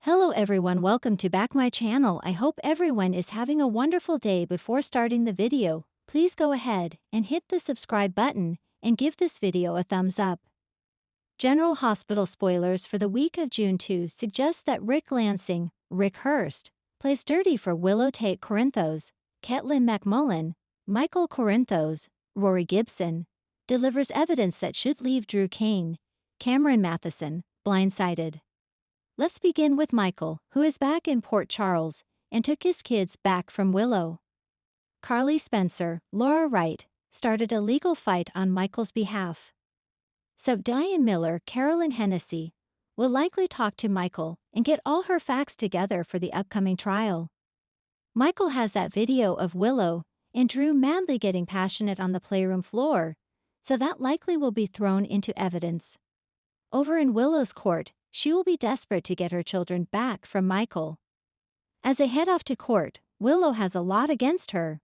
Hello everyone, welcome to back my channel. I hope everyone is having a wonderful day. Before starting the video, please go ahead and hit the subscribe button and give this video a thumbs up. General Hospital spoilers for the week of June 2 suggest that Rick Lansing, Rick Hurst, plays dirty for Willow Tate Corinthos, Ketlin McMullen, Michael Corinthos, Rory Gibson, delivers evidence that should leave Drew Kane, Cameron Matheson, blindsided. Let's begin with Michael, who is back in Port Charles and took his kids back from Willow. Carly Spencer, Laura Wright, started a legal fight on Michael's behalf. So Diane Miller, Carolyn Hennessy, will likely talk to Michael and get all her facts together for the upcoming trial. Michael has that video of Willow and Drew madly getting passionate on the playroom floor, so that likely will be thrown into evidence. Over in Willow's court, she will be desperate to get her children back from Michael. As they head off to court, Willow has a lot against her.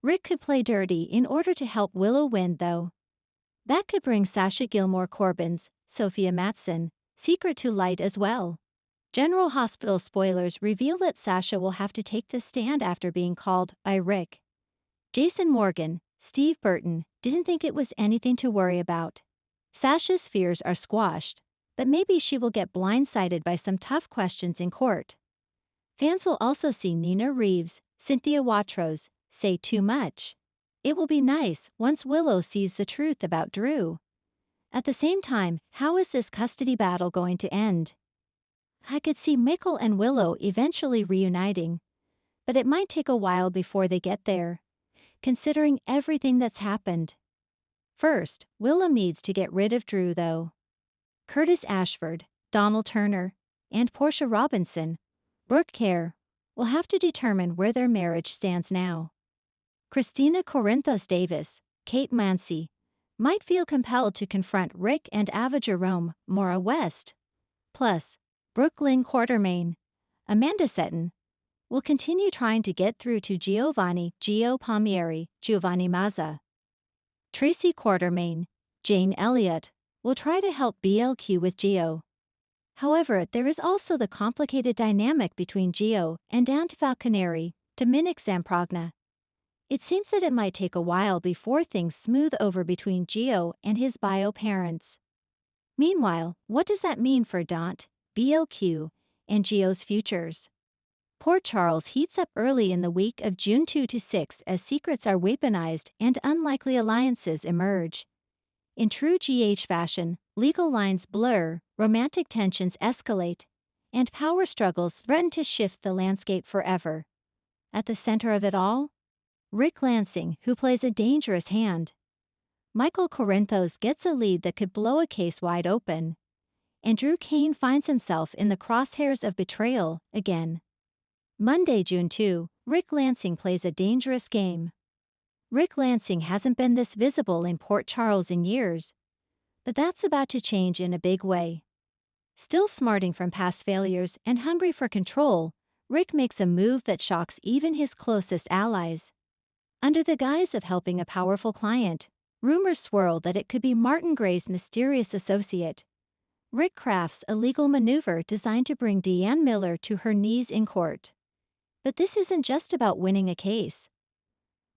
Rick could play dirty in order to help Willow win, though. That could bring Sasha Gilmore Corbin's, Sophia Matson, secret to light as well. General Hospital spoilers reveal that Sasha will have to take the stand after being called by Rick. Jason Morgan, Steve Burton, didn't think it was anything to worry about. Sasha's fears are squashed, but maybe she will get blindsided by some tough questions in court. Fans will also see Nina Reeves, Cynthia Watros, say too much. It will be nice once Willow sees the truth about Drew. At the same time, how is this custody battle going to end? I could see Michael and Willow eventually reuniting, but it might take a while before they get there, considering everything that's happened. First, Willow needs to get rid of Drew, though. Curtis Ashford, Donald Turner, and Portia Robinson, Brooke Kerr, will have to determine where their marriage stands now. Christina Corinthos Davis, Kate Mansi, might feel compelled to confront Rick and Ava Jerome, Maura West. Plus, Brooklyn Quartermain, Amanda Seton, will continue trying to get through to Gio Palmieri, Giovanni Mazza. Tracy Quartermain, Jane Elliott, will try to help BLQ with Gio. However, there is also the complicated dynamic between Gio and Dante Falconeri, Dominic Zamprogna. It seems that it might take a while before things smooth over between Gio and his bio parents. Meanwhile, what does that mean for Dante, BLQ, and Gio's futures? Port Charles heats up early in the week of June 2 to 6 as secrets are weaponized and unlikely alliances emerge. In true GH fashion, legal lines blur, romantic tensions escalate, and power struggles threaten to shift the landscape forever. At the center of it all, Rick Lansing, who plays a dangerous hand. Michael Corinthos gets a lead that could blow a case wide open. And Drew Kane finds himself in the crosshairs of betrayal again. Monday, June 2, Rick Lansing plays a dangerous game. Rick Lansing hasn't been this visible in Port Charles in years, but that's about to change in a big way. Still smarting from past failures and hungry for control, Rick makes a move that shocks even his closest allies. Under the guise of helping a powerful client, rumors swirl that it could be Martin Gray's mysterious associate. Rick crafts a legal maneuver designed to bring Deanne Miller to her knees in court. But this isn't just about winning a case.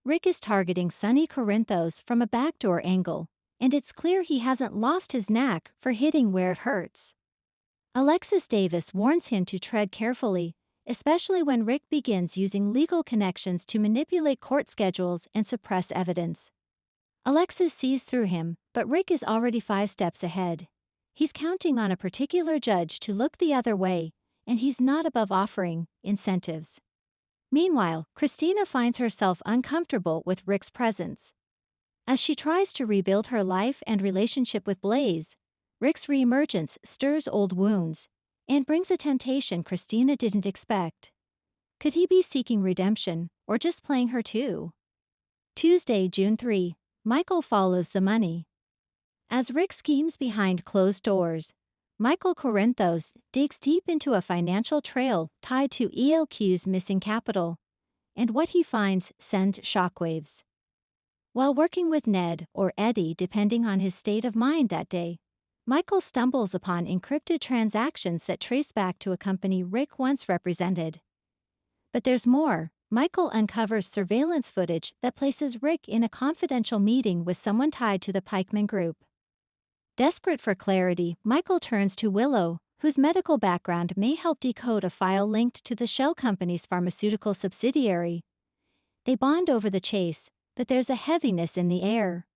Rick is targeting Sonny Corinthos from a backdoor angle, and it's clear he hasn't lost his knack for hitting where it hurts. Alexis Davis warns him to tread carefully, especially when Rick begins using legal connections to manipulate court schedules and suppress evidence. Alexis sees through him, but Rick is already 5 steps ahead. He's counting on a particular judge to look the other way, and he's not above offering incentives. Meanwhile, Christina finds herself uncomfortable with Rick's presence. As she tries to rebuild her life and relationship with Blaze, Rick's reemergence stirs old wounds and brings a temptation Christina didn't expect. Could he be seeking redemption or just playing her too? Tuesday, June 3, Michael follows the money. As Rick schemes behind closed doors, Michael Corinthos digs deep into a financial trail tied to ELQ's missing capital, and what he finds sends shockwaves. While working with Ned or Eddie depending on his state of mind that day, Michael stumbles upon encrypted transactions that trace back to a company Rick once represented. But there's more. Michael uncovers surveillance footage that places Rick in a confidential meeting with someone tied to the Pikeman Group. Desperate for clarity, Michael turns to Willow, whose medical background may help decode a file linked to the shell company's pharmaceutical subsidiary. They bond over the chase, but there's a heaviness in the air.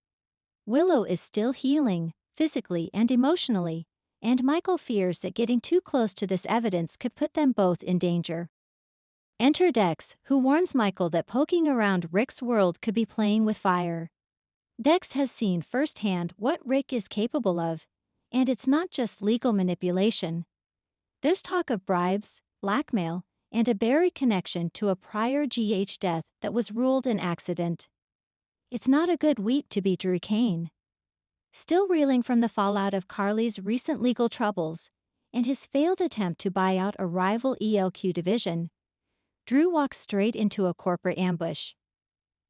Willow is still healing, physically and emotionally, and Michael fears that getting too close to this evidence could put them both in danger. Enter Dex, who warns Michael that poking around Rick's world could be playing with fire. Dex has seen firsthand what Rick is capable of, and it's not just legal manipulation. There's talk of bribes, blackmail, and a buried connection to a prior GH death that was ruled an accident. It's not a good week to be Drew Kane. Still reeling from the fallout of Carly's recent legal troubles and his failed attempt to buy out a rival ELQ division, Drew walks straight into a corporate ambush.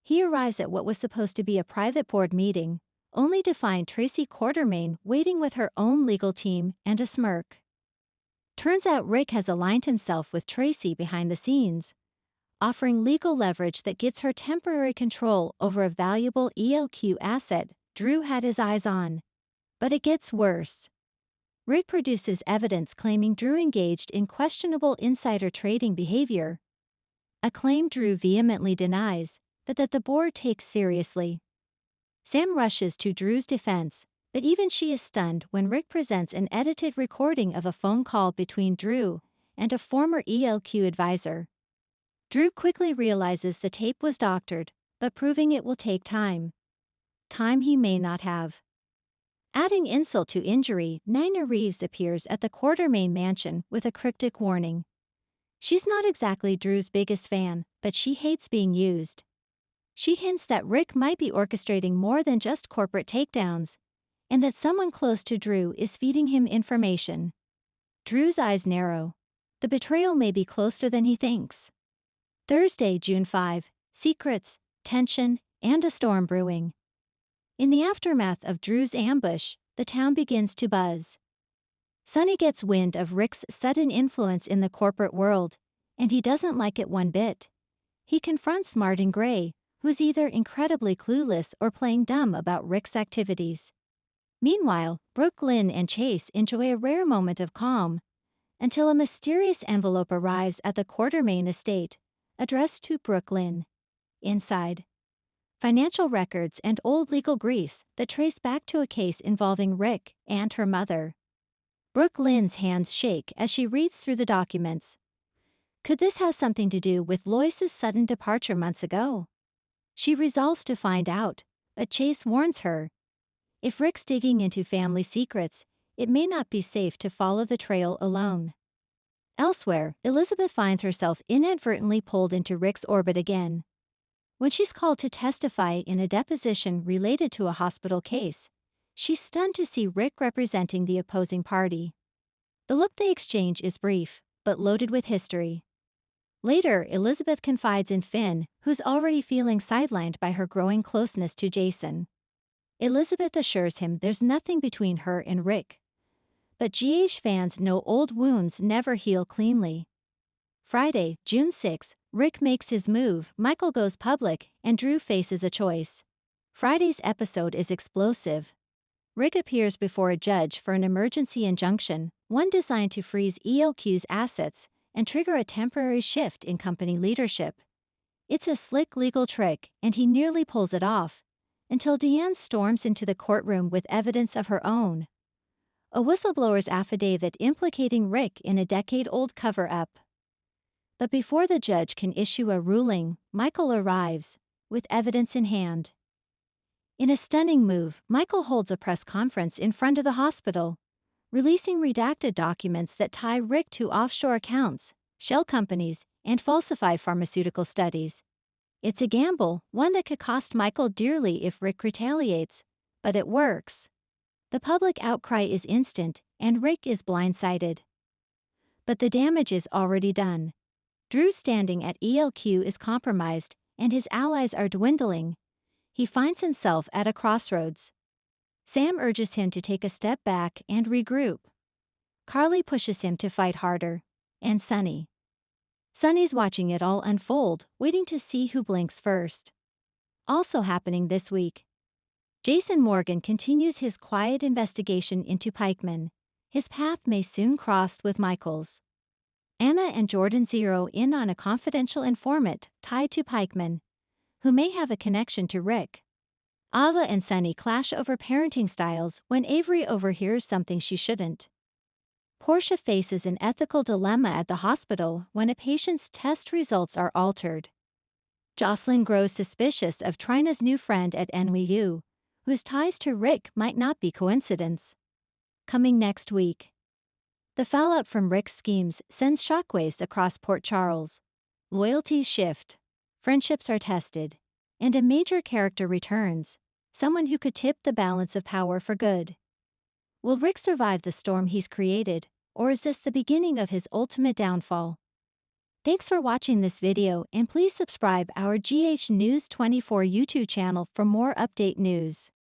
He arrives at what was supposed to be a private board meeting, only to find Tracy Quartermain waiting with her own legal team and a smirk. Turns out Rick has aligned himself with Tracy behind the scenes, offering legal leverage that gets her temporary control over a valuable ELQ asset Drew had his eyes on. But it gets worse. Rick produces evidence claiming Drew engaged in questionable insider trading behavior, a claim Drew vehemently denies, but that the board takes seriously. Sam rushes to Drew's defense, but even she is stunned when Rick presents an edited recording of a phone call between Drew and a former ELQ advisor. Drew quickly realizes the tape was doctored, but proving it will take time. Time he may not have. Adding insult to injury, Nina Reeves appears at the Quartermain mansion with a cryptic warning. She's not exactly Drew's biggest fan, but she hates being used. She hints that Rick might be orchestrating more than just corporate takedowns, and that someone close to Drew is feeding him information. Drew's eyes narrow. The betrayal may be closer than he thinks. Thursday, June 5, secrets, tension, and a storm brewing. In the aftermath of Drew's ambush, the town begins to buzz. Sonny gets wind of Rick's sudden influence in the corporate world, and he doesn't like it one bit. He confronts Martin Gray, who's either incredibly clueless or playing dumb about Rick's activities. Meanwhile, Brooke Lynn and Chase enjoy a rare moment of calm, until a mysterious envelope arrives at the Quartermain estate, addressed to Brooke Lynn. Inside, financial records and old legal briefs that trace back to a case involving Rick and her mother. Brooke Lynn's hands shake as she reads through the documents. Could this have something to do with Lois's sudden departure months ago? She resolves to find out, but Chase warns her. If Rick's digging into family secrets, it may not be safe to follow the trail alone. Elsewhere, Elizabeth finds herself inadvertently pulled into Rick's orbit again. When she's called to testify in a deposition related to a hospital case, she's stunned to see Rick representing the opposing party. The look they exchange is brief, but loaded with history. Later, Elizabeth confides in Finn, who's already feeling sidelined by her growing closeness to Jason. Elizabeth assures him there's nothing between her and Rick. But GH fans know old wounds never heal cleanly. Friday, June 6, Rick makes his move, Michael goes public, and Drew faces a choice. Friday's episode is explosive. Rick appears before a judge for an emergency injunction, one designed to freeze ELQ's assets and trigger a temporary shift in company leadership. It's a slick legal trick, and he nearly pulls it off, until Deanne storms into the courtroom with evidence of her own. A whistleblower's affidavit implicating Rick in a decade-old cover-up. But before the judge can issue a ruling, Michael arrives, with evidence in hand. In a stunning move, Michael holds a press conference in front of the hospital, releasing redacted documents that tie Rick to offshore accounts, shell companies, and falsified pharmaceutical studies. It's a gamble, one that could cost Michael dearly if Rick retaliates, but it works. The public outcry is instant, and Rick is blindsided. But the damage is already done. Drew's standing at ELQ is compromised, and his allies are dwindling. He finds himself at a crossroads. Sam urges him to take a step back and regroup. Carly pushes him to fight harder. And Sunny's watching it all unfold, waiting to see who blinks first. Also happening this week. Jason Morgan continues his quiet investigation into Pikeman. His path may soon cross with Michael's. Anna and Jordan zero in on a confidential informant tied to Pikeman, who may have a connection to Rick. Ava and Sunny clash over parenting styles when Avery overhears something she shouldn't. Portia faces an ethical dilemma at the hospital when a patient's test results are altered. Jocelyn grows suspicious of Trina's new friend at NYU, whose ties to Rick might not be coincidence. Coming next week. The fallout from Rick's schemes sends shockwaves across Port Charles. Loyalties shift, friendships are tested, and a major character returns, someone who could tip the balance of power for good. Will Rick survive the storm he's created, or is this the beginning of his ultimate downfall? Thanks for watching this video, and please subscribe our GH News 24 YouTube channel for more update news.